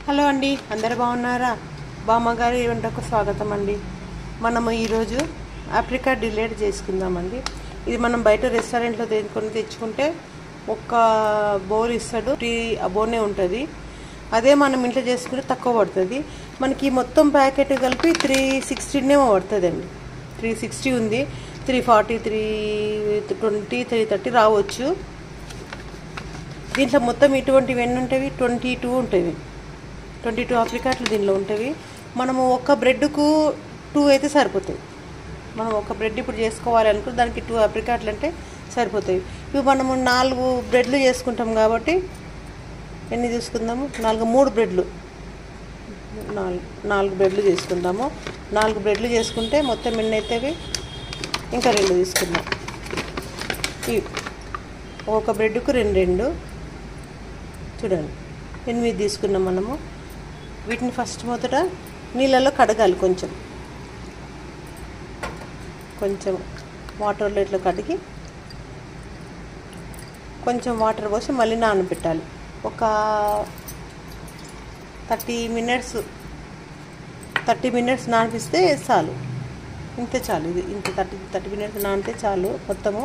Hello అండి, అందరు బాగున్నారా? బామ్మగారి వంటకు స్వాగతం అండి. మనము ఈరోజు ఆప్రికాట్ డిలేట్ చేసుకుందామండి. ఇది మనం బయట రెస్టారెంట్లో తెచ్చుకుంటే ఒక్క బౌల్ ఇస్తాడు, టీ అబోనే ఉంటుంది. అదే మనం ఇంట్లో చేసుకుంటే తక్కువ పడుతుంది. మనకి మొత్తం ప్యాకెట్ కలిపి 360 పడుతుందండి. 360 ఉంది, 340, 320, 330 రావచ్చు. దీంట్లో మొత్తం ఇటువంటివి ఎన్ని ఉంటాయి? 22 ఉంటాయి. 22 ఆప్రికాట్లు దీనిలో ఉంటాయి. మనము ఒక బ్రెడ్కు 2 అయితే సరిపోతాయి. మనం ఒక బ్రెడ్ ఇప్పుడు చేసుకోవాలి అనుకుంటే దానికి 2 ఆప్రికాట్లు అంటే సరిపోతాయి. ఇవి మనము 4 బ్రెడ్లు చేసుకుంటాం కాబట్టి ఎన్ని తీసుకుందాము? 3 బ్రెడ్లు, 4 బ్రెడ్లు చేసుకుందాము. 4 బ్రెడ్లు చేసుకుంటే మొత్తం ఎన్ని అవుతాయి? ఇంకా 2 తీసుకుందాం. ఒక బ్రెడ్కు 2 చూడండి, 8 తీసుకున్నాం మనము. వీటిని ఫస్ట్ మొదట నీళ్ళలో కడగాలి. కొంచెం వాటర్లో ఇట్లా కడిగి కొంచెం వాటర్ పోసి మళ్ళీ నానబెట్టాలి. ఒక 30 మినిట్స్ నానిపిస్తే చాలు. ఇంతే చాలు. ఇది ఇంత 30 మినిట్స్ నానితే చాలు మొత్తము.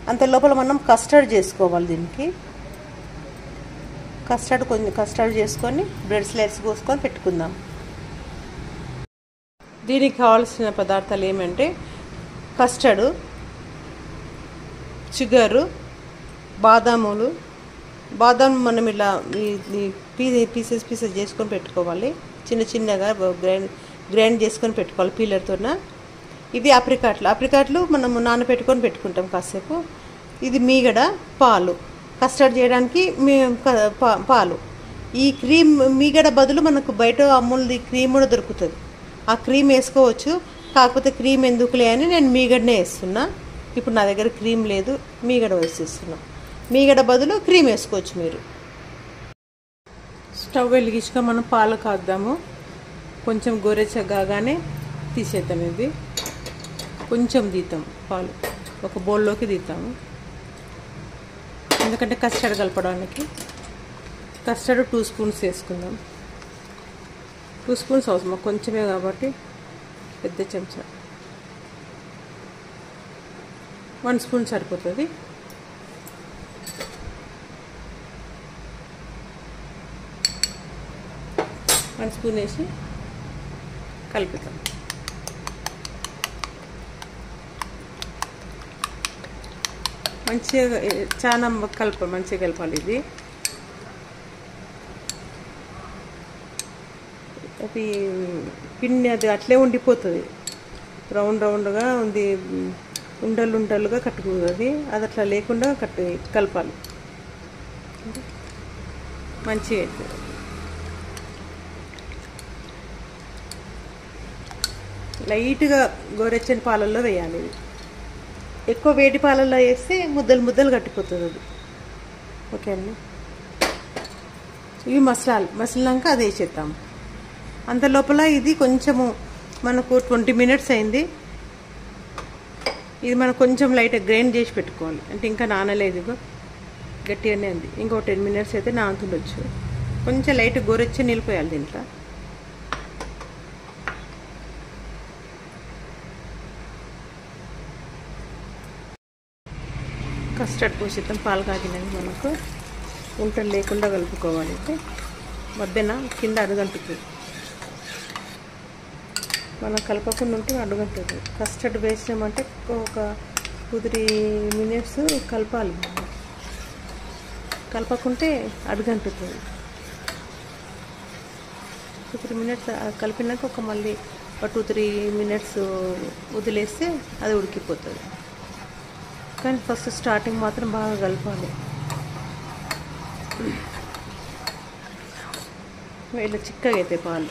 అంత లోపల మనం కస్టర్డ్ చేసుకోవాలి. దీనికి కస్టర్డ్ చేసుకొని బ్రెడ్ స్లైడ్స్ కోసుకొని పెట్టుకుందాం. దీనికి కావాల్సిన పదార్థాలు ఏమంటే కస్టర్డు, షుగరు, బాదాం మనం ఇలా పీసెస్ చేసుకొని పెట్టుకోవాలి. చిన్నగా గ్రైండ్ చేసుకొని పెట్టుకోవాలి పీలర్తోన. ఇది ఆప్రికాట్లు మనము నానబెట్టుకొని పెట్టుకుంటాం కాసేపు. ఇది మీగడ, పాలు, కస్టర్డ్ చేయడానికి పాలు. ఈ క్రీమ్ మీగడ బదులు మనకు బయట అమూల్ది క్రీమ్ కూడా దొరుకుతుంది. ఆ క్రీమ్ వేసుకోవచ్చు. కాకపోతే క్రీమ్ ఎందుకులే అని నేను మీగడనే వేస్తున్నా. ఇప్పుడు నా దగ్గర క్రీమ్ లేదు, మీగడ వేసేస్తున్నా. మీగడ బదులు క్రీమ్ వేసుకోవచ్చు మీరు. స్టవ్ వెలిగించుకొని మనం పాలు కాద్దాము. కొంచెం గోరెచ్చగానే తీసేద్దాం. ఇది కొంచెం తీద్దాం పాలు, ఒక బౌల్లోకి తీద్దాము. ఎందుకంటే కస్టర్డ్ కలపడానికి. కస్టర్డ్ 2 స్పూన్స్ వేసుకుందాం. 2 స్పూన్స్ అవసరం, కొంచెమే కాబట్టి పెద్ద చెంచా 1 స్పూన్ సరిపోతుంది. వన్ స్పూన్ వేసి కలుపుతాం. మంచిగా చాలా మంచిగా కలపాలి. ఇది అది పిండి అది అట్లే ఉండిపోతుంది. రౌండ్గా ఉంది, ఉండలుగా కట్టుకుంటుంది. అది అట్లా లేకుండా కలపాలి. మంచిగా అవుతుంది. లైట్గా గోరెచ్చని పాలల్లో వేయాలి. ఇది ఎక్కువ వేడి పాలల్లో వేస్తే ముద్దలు కట్టిపోతుంది అది. ఓకే అండి. ఇవి మసలాక అది వేసేద్దాము. అంత లోపల ఇది కొంచెము మనకు 20 మినిట్స్ అయింది. ఇది మనం కొంచెం లైట్గా గ్రైండ్ చేసి పెట్టుకోవాలి. అంటే ఇంకా నానలేదు, గట్టిగానే ఉంది. ఇంకో 10 మినిట్స్ అయితే నానుతుండొచ్చు. కొంచెం లైట్ గోరెచ్చి నిలిపోయాలి దీంట్లో. కస్టర్డ్ పోసేద్దాం. పాలు కాగినది మనకు ఉంటలు లేకుండా కలుపుకోవాలి. మధ్యన కింద అడుగంటుతుంది. మనం కలపకుండా ఉంటే అడుగంటుంది. కస్టర్డ్ వేసినామంటే ఒక 2-3 మినిట్స్ కలపాలి. కలపకుంటే అడుగంటుతుంది. 2-3 మినిట్స్ కలిపినాక మళ్ళీ 2-3 మినిట్స్ వదిలేస్తే అది ఉడికిపోతుంది. కానీ ఫస్ట్ స్టార్టింగ్ మాత్రం బాగా కలపాలి. ఇలా చిక్కగా అయితే పాలు.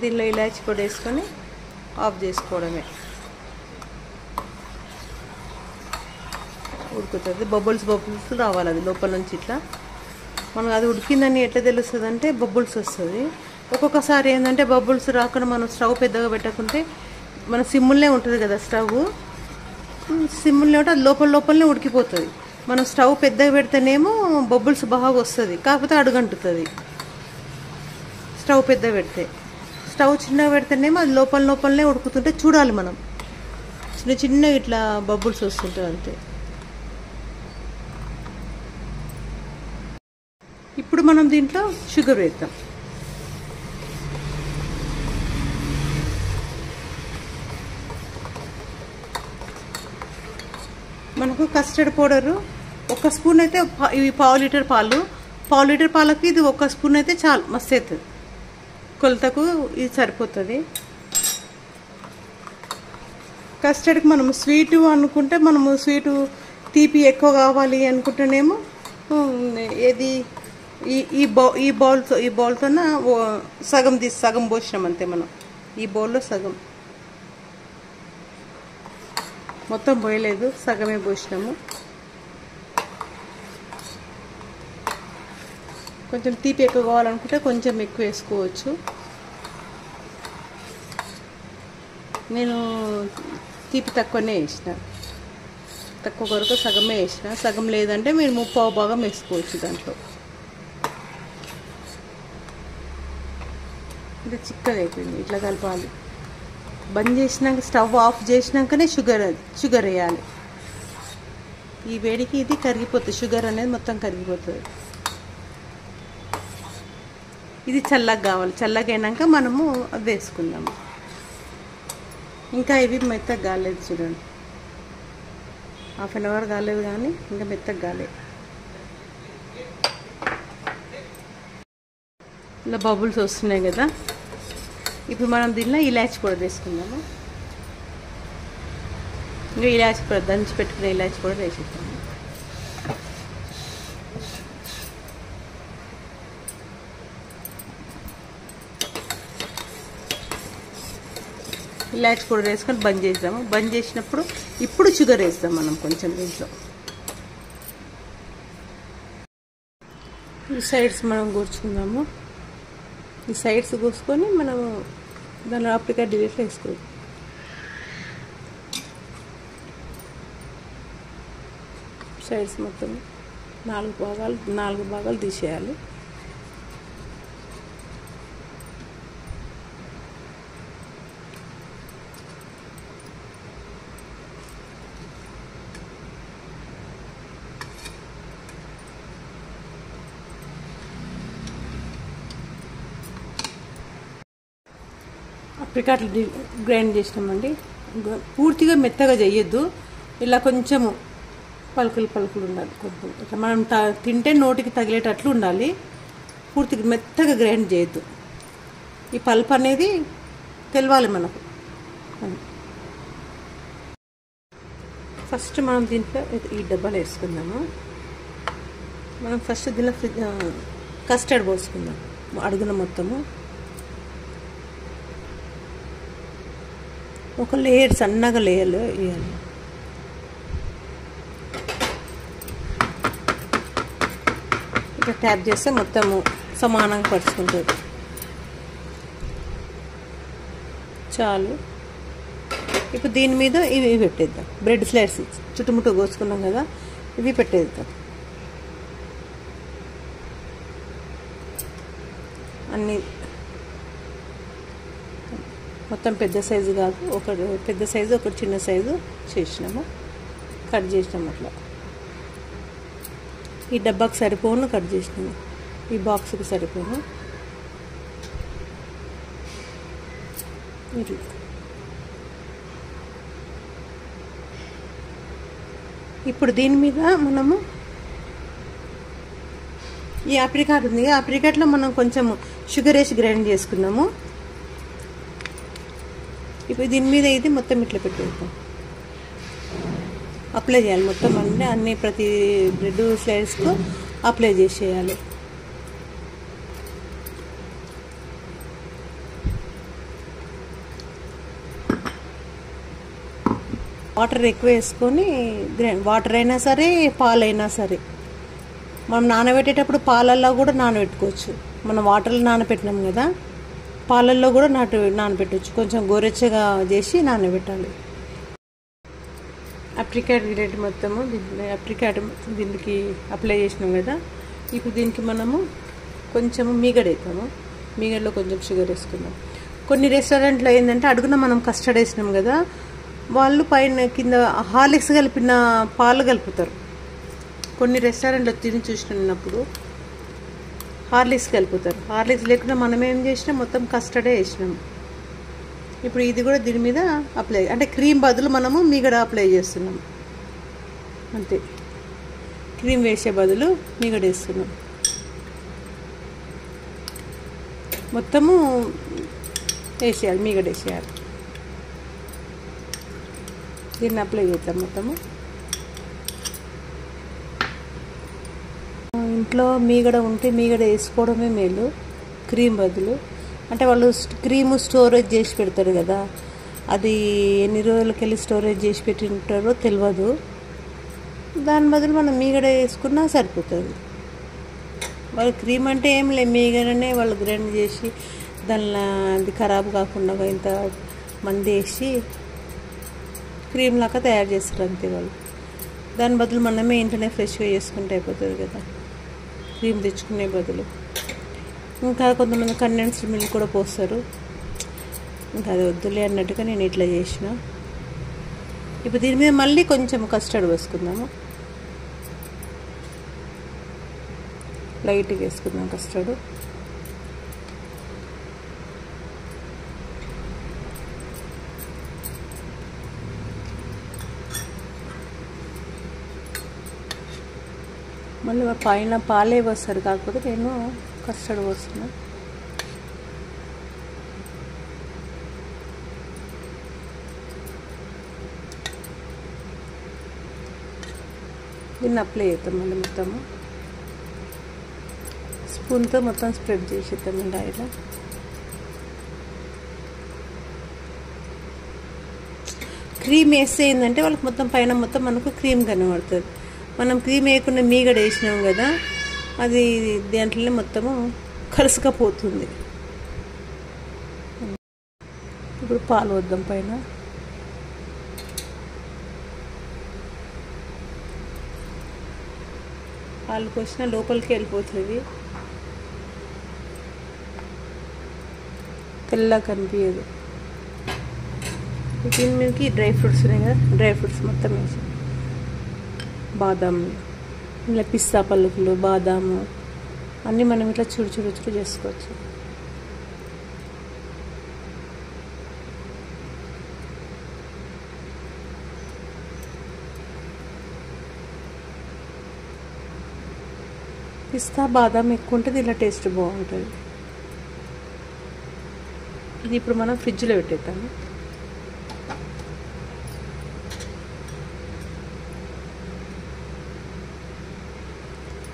దీనిలో ఇలాచి పొడి వేసుకొని ఆఫ్ చేసుకోవడమే. ఉడుకుతుంది. బబుల్స్ రావాలి అది లోపల నుంచి. ఇట్లా మనకు అది ఉడికిందని ఎట్లా తెలుస్తుంది అంటే బబుల్స్ వస్తుంది. ఒక్కొక్కసారి ఏంటంటే బబుల్స్ రాకుండా మనం స్టవ్ పెద్దగా పెట్టకుంటే మన సిమ్ములనే ఉంటుంది కదా స్టవ్. సిమ్ములనే ఉంటే అది లోపలనే ఉడికిపోతుంది. మనం స్టవ్ పెద్దగా పెడితేనేమో బబుల్స్ బాగా వస్తుంది, కాకపోతే అడుగంటుతుంది. స్టవ్ పెద్దగా పెడితే, స్టవ్ చిన్నగా పెడితేనేమో అది లోపలనే ఉడుకుతుంటే చూడాలి మనం. చిన్న ఇట్లా బబుల్స్ వస్తుంటాయి అంతే. ఇప్పుడు మనం దీంట్లో షుగర్ వేద్దాం. మనకు కస్టర్డ్ పౌడరు 1 స్పూన్ అయితే, ఇవి పావు లీటర్ పాలకి ఇది 1 స్పూన్ అయితే చాలు, మస్తు అవుతుంది. కొలతకు ఇది సరిపోతుంది. కస్టర్డ్కి మనము స్వీటు అనుకుంటే, మనము స్వీటు తీపి ఎక్కువ కావాలి అనుకుంటేనేమో ఏది ఈ బౌల్తోన సగం పోసినాం అంతే. మనం ఈ బౌల్లో సగం, మొత్తం పోయలేదు, సగమే పోసినాము. కొంచెం తీపి ఎక్కువ కావాలనుకుంటే కొంచెం ఎక్కువ వేసుకోవచ్చు. నేను తీపి తక్కువనే వేసిన, తక్కువ కొరకు సగమే వేసిన. సగం లేదంటే మీరు 3/4 భాగం వేసుకోవచ్చు దాంట్లో. ఇది చిక్కగా అయిపోయింది, ఇట్లా కలపాలి. బంద్ చేసినాక, స్టవ్ ఆఫ్ చేసినాకనే షుగర్ వేయాలి. ఈ వేడికి ఇది కరిగిపోతుంది, షుగర్ అనేది మొత్తం కరిగిపోతుంది. ఇది చల్లగా కావాలి, చల్లగా అయినాక మనము అది వేసుకుందాము. ఇంకా ఇవి మెత్తగా కాలేదు చూడండి, 1/2 అవర్ కాలేదు కానీ ఇంకా మెత్తగా కాలేదు. ఇలా బబుల్స్ వస్తున్నాయి కదా. ఇప్పుడు మనం దీనిలో ఇలాచి పౌడర్ వేసుకుందాము. ఇంకా ఇలాచి పౌడర్, దంచి పెట్టుకునే ఇలాచి పౌడర్ వేసేద్దాము. ఇలాచి పౌడర్ వేసుకొని బంద్ చేద్దాము. బంద్ చేసినప్పుడు ఇప్పుడు షుగర్ వేస్తాం మనం కొంచెం దీంట్లో. ఈ సైడ్స్ మనం కూర్చుకుందాము. ఈ సైడ్స్ కోసుకొని మనము దానిలో అప్లికేట్ డిలీట్లో వేసుకోవచ్చు. సైడ్స్ మొత్తం 4 భాగాలు తీసేయాలి. అప్రికాట్లు గ్రైండ్ చేసినామండి. పూర్తిగా మెత్తగా చేయొద్దు, ఇలా కొంచెము పలుకులు ఉండాలి. కొంచెం ఇట్లా మనం తింటే నోటికి తగిలేటట్లు ఉండాలి. పూర్తిగా మెత్తగా గ్రైండ్ చేయొద్దు. ఈ పల్ప్ అనేది తెలవాలి మనకు. ఫస్ట్ మనం దీంట్లో ఈ డబ్బాలు వేసుకుందాము. మనం ఫస్ట్ దీనిలో కస్టర్డ్ పోసుకుందాం అడుగున మొత్తము. ఒక లేయర్, సన్నగా లేయర్లు వేయాలి. ఇట్లా ట్యాప్ చేస్తే మొత్తము సమానంగా పరుచుకుంటుంది. చాలు. ఇప్పుడు దీని మీద ఇవి పెట్టేద్దాం. బ్రెడ్ స్లైడ్స్ చుట్టుముట్టు కోసుకున్నాం కదా, ఇవి పెట్టేద్దాం. అన్నీ మొత్తం పెద్ద సైజు కాదు, ఒకటి పెద్ద సైజు ఒకటి చిన్న సైజు చేసినాము, కట్ చేసినాము. అట్లా ఈ డబ్బాకి సరిపోను కట్ చేసినాము, ఈ బాక్స్కి సరిపోను. ఇట్లా ఇప్పుడు దీని మీద మనము ఈ అప్రికాట్ ఉంది, అప్రికాట్లో మనం కొంచెం షుగర్ వేసి గ్రైండ్ చేసుకున్నాము. ఇప్పుడు దీని మీద ఇది మొత్తం ఇట్లా పెట్టేద్దాం. అప్లై చేయాలి మొత్తం అన్ని ప్రతి బ్రెడ్ స్లైడ్స్కు అప్లై చేసేయాలి. వాటర్ ఎక్కువ వేసుకొని వాటర్ అయినా సరే పాలైనా సరే, మనం నానబెట్టేటప్పుడు పాలల్లో కూడా నానబెట్టుకోవచ్చు. మనం వాటర్లో నానబెట్టినాం కదా, పాలల్లో కూడా నానబెట్టవచ్చు. కొంచెం గోరెచ్చగా చేసి నానబెట్టాలి. అప్రికాట్ గిరెట్ మొత్తము అప్రికాట్ మొత్తం దీనికి అప్లై చేసినాం కదా. ఇప్పుడు దీనికి మనము కొంచెము మీగడ వేద్దాము. మీగడలో కొంచెం షుగర్ వేసుకుందాం. కొన్ని రెస్టారెంట్లో ఏంటంటే అడుగున మనం కస్టర్డ్ వేసినాం కదా, వాళ్ళు పైన కింద హార్లిక్స్ కలిపిన పాలు కలుపుతారు. కొన్ని రెస్టారెంట్లో తిని చూసినప్పుడు హార్లిక్స్ కలుపుతారు. హార్లిక్స్ లేకుండా మనం ఏం చేసినాం, మొత్తం కస్టర్డే వేసినాం. ఇప్పుడు ఇది కూడా దీని మీద అప్లై, అంటే క్రీమ్ బదులు మనము మీగడ అప్లై చేస్తున్నాం అంతే. క్రీమ్ వేసే బదులు మీగడ వేస్తున్నాం. మొత్తము వేసేయాలి, మీగడ వేసేయాలి. దీన్ని అప్లై చేద్దాం మొత్తము. ఇంట్లో మీగడ ఉంటే మీగడ వేసుకోవడమే మేలు క్రీమ్ బదులు. అంటే వాళ్ళు క్రీము స్టోరేజ్ చేసి పెడతారు కదా, అది ఎన్ని రోజులకి వెళ్ళి స్టోరేజ్ చేసి పెట్టి ఉంటారో తెలియదు. దాని బదులు మనం మీగడ వేసుకున్నా సరిపోతుంది. వాళ్ళు క్రీమ్ అంటే ఏం లేదు, మీగడనే వాళ్ళు గ్రైండ్ చేసి దానిలో అది ఖరాబ్ కాకుండా ఇంత మంది వేసి క్రీమ్ లాగా తయారు చేస్తారు అంతే వాళ్ళు. దాని బదులు మనమే ఇంటనే ఫ్రెష్గా చేసుకుంటే అయిపోతుంది కదా, క్రీమ్ తెచ్చుకునే బదులు. ఇంకా కొంతమంది కండెన్స్డ్ మిల్క్ కూడా పోస్తారు, ఇంకా అది వద్దులే అన్నట్టుగా నేను ఇట్లా చేసిన. ఇప్పుడు దీని మీద మళ్ళీ కొంచెం కస్టర్డ్ వేసుకుందాము, లైట్గా వేసుకుందాం కస్టర్డ్. మళ్ళీ పైన పాలే పోస్తారు, కాకపోతే నేను కస్టర్డ్ పోస్తున్నా. దీన్ని అప్లై చేద్దాం మళ్ళీ మొత్తము. స్పూన్తో మొత్తం స్ప్రెడ్ చేసేద్దామండి ఆయిల్. క్రీమ్ వేస్తే ఏంటంటే వాళ్ళకి మొత్తం పైన మొత్తం మనకు క్రీమ్ కనబడుతుంది. మనం క్రీమ్ వేయకుండా మీగడ వేసినాం కదా, అది దాంట్లోనే మొత్తము కలుసుకపోతుంది. ఇప్పుడు పాలు వద్దాం పైన. పాలు పోసినా లోపలికి వెళ్ళిపోతుంది, తెల్లగా కనిపించదు. దీని మీదకి డ్రై ఫ్రూట్స్ ఉన్నాయి కదా, డ్రై ఫ్రూట్స్ మొత్తం వేసి, బాదం, ఇలా పిస్తా పలుకులు, బాదాము అన్నీ మనం ఇట్లా చుడు చుడు చుడు చేసుకోవచ్చు. పిస్తా బాదం ఎక్కువ ఉంటుంది, ఇలా టేస్ట్ బాగుంటుంది. ఇది ఇప్పుడు మనం ఫ్రిడ్జ్లో పెట్టేద్దాము.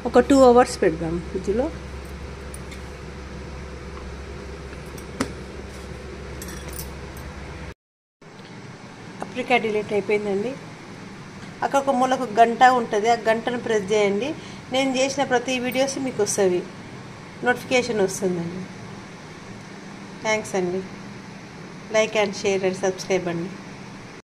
ఒక 2 hours పెడదాం ఫ్రిడ్జ్లో. అప్రికాట్ డిలీట్ అయిపోయిందండి. అక్కడ ఒక మూలకు గంట ఉంటుంది, ఆ గంటను ప్రెస్ చేయండి. నేను చేసిన ప్రతి వీడియోస్ మీకు వస్తుంది, నోటిఫికేషన్ వస్తుందండి. థ్యాంక్స్ అండి. Like and share and subscribe అండి.